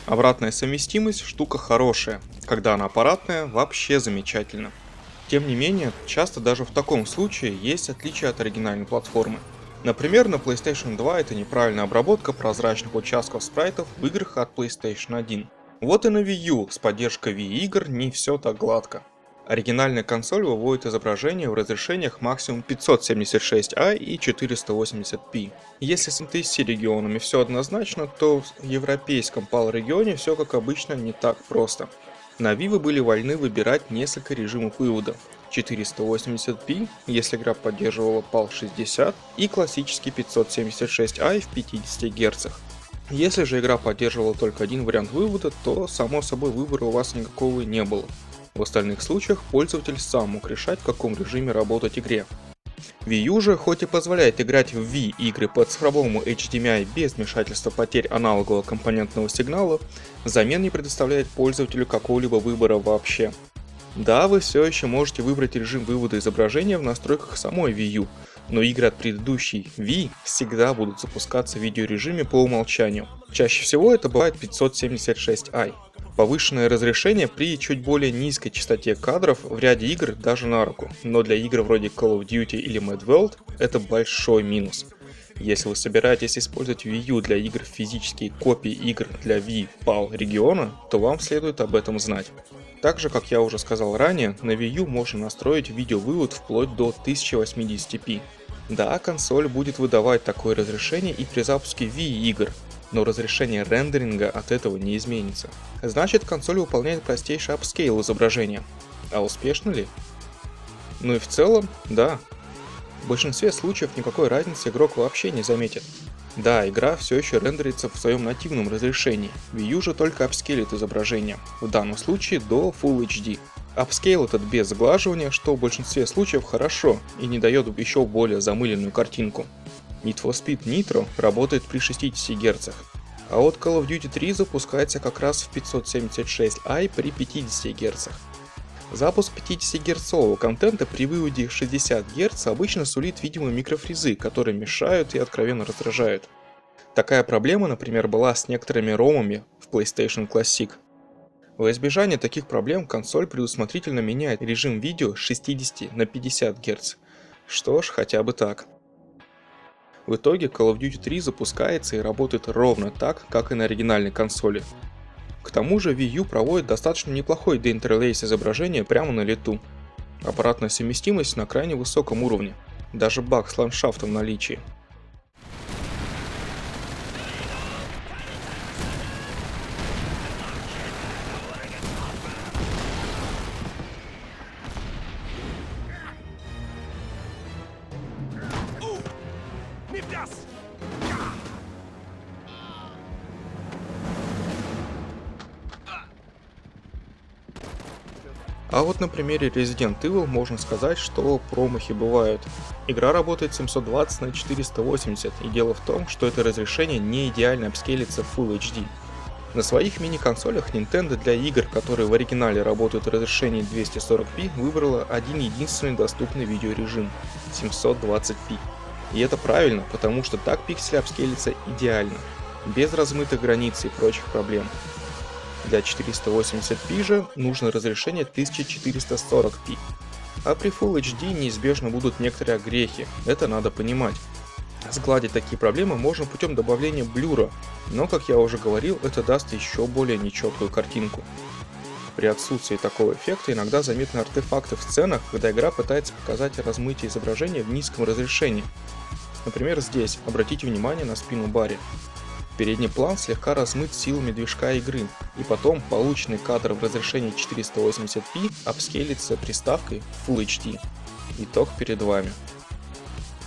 Обратная совместимость – штука хорошая, когда она аппаратная – вообще замечательно. Тем не менее, часто даже в таком случае есть отличия от оригинальной платформы. Например, на PlayStation 2 это неправильная обработка прозрачных участков спрайтов в играх от PlayStation 1. Вот и на Wii U с поддержкой Wii игр не все так гладко. Оригинальная консоль выводит изображение в разрешениях максимум 576i и 480p. Если с NTSC регионами все однозначно, то в европейском PAL регионе все как обычно не так просто. На Wii вы были вольны выбирать несколько режимов вывода. 480p, если игра поддерживала PAL 60, и классический 576i в 50 Гц. Если же игра поддерживала только один вариант вывода, то само собой выбора у вас никакого не было. В остальных случаях пользователь сам мог решать, в каком режиме работать игре. Wii U же, хоть и позволяет играть в Wii игры по цифровому HDMI без вмешательства потерь аналогового компонентного сигнала, взамен не предоставляет пользователю какого-либо выбора вообще. Да, вы все еще можете выбрать режим вывода изображения в настройках самой Wii U, но игры от предыдущей Wii всегда будут запускаться в видеорежиме по умолчанию. Чаще всего это бывает 576i. Повышенное разрешение при чуть более низкой частоте кадров в ряде игр даже на руку, но для игр вроде Call of Duty или Mad World это большой минус. Если вы собираетесь использовать Wii U для игр в физические копии игр для Wii PAL региона, то вам следует об этом знать. Также, как я уже сказал ранее, на Wii U можно настроить видеовывод вплоть до 1080p. Да, консоль будет выдавать такое разрешение и при запуске Wii игр, но разрешение рендеринга от этого не изменится. Значит, консоль выполняет простейший апскейл изображения. А успешно ли? Ну и в целом, да. В большинстве случаев никакой разницы игрок вообще не заметит. Да, игра все еще рендерится в своем нативном разрешении, Wii U же только апскейлит изображение, в данном случае до Full HD. Апскейл этот без сглаживания, что в большинстве случаев хорошо и не дает еще более замыленную картинку. Need for Speed Nitro работает при 60 Гц, а вот Call of Duty 3 запускается как раз в 576i при 50 Гц. Запуск 50 герцового контента при выводе 60 Гц обычно сулит видимые микрофризы, которые мешают и откровенно раздражают. Такая проблема, например, была с некоторыми ромами в PlayStation Classic. Во избежание таких проблем консоль предусмотрительно меняет режим видео с 60 на 50 Гц. Что ж, хотя бы так. В итоге Call of Duty 3 запускается и работает ровно так, как и на оригинальной консоли. К тому же Wii U проводит достаточно неплохой деинтерлейс изображения прямо на лету. Аппаратная совместимость на крайне высоком уровне, даже баг с ландшафтом в наличии. А вот на примере Resident Evil можно сказать, что промахи бывают. Игра работает 720 на 480, и дело в том, что это разрешение не идеально апскейлится в Full HD. На своих мини-консолях Nintendo для игр, которые в оригинале работают в разрешении 240p, выбрала один единственный доступный видеорежим – 720p. И это правильно, потому что так пиксели апскейлятся идеально, без размытых границ и прочих проблем. Для 480p же нужно разрешение 1440p. А при Full HD неизбежно будут некоторые огрехи, это надо понимать. Сгладить такие проблемы можно путем добавления блюра, но, как я уже говорил, это даст еще более нечеткую картинку. При отсутствии такого эффекта иногда заметны артефакты в сценах, когда игра пытается показать размытие изображения в низком разрешении. Например, здесь обратите внимание на спину Барри. Передний план слегка размыт силами движка игры, и потом полученный кадр в разрешении 480p апскейлится приставкой Full HD. Итог перед вами.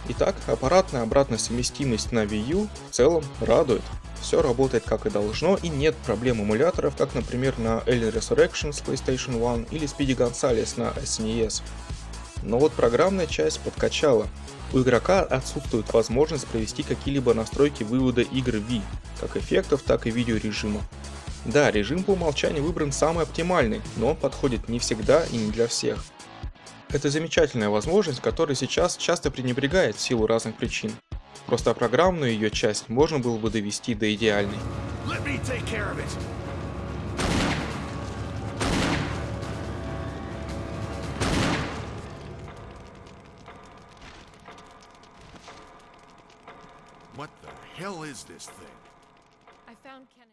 Итак, аппаратная обратная совместимость на Wii U в целом радует. Все работает как и должно, и нет проблем эмуляторов, как, например, на Alien Resurrection с PlayStation 1 или Speedy Gonzales на SNES. Но вот программная часть подкачала. У игрока отсутствует возможность провести какие-либо настройки вывода игр Wii, как эффектов, так и видеорежима. Да, режим по умолчанию выбран самый оптимальный, но он подходит не всегда и не для всех. Это замечательная возможность, которой сейчас часто пренебрегает в силу разных причин. Просто программную ее часть можно было бы довести до идеальной. What the hell is this thing? I found Kenneth.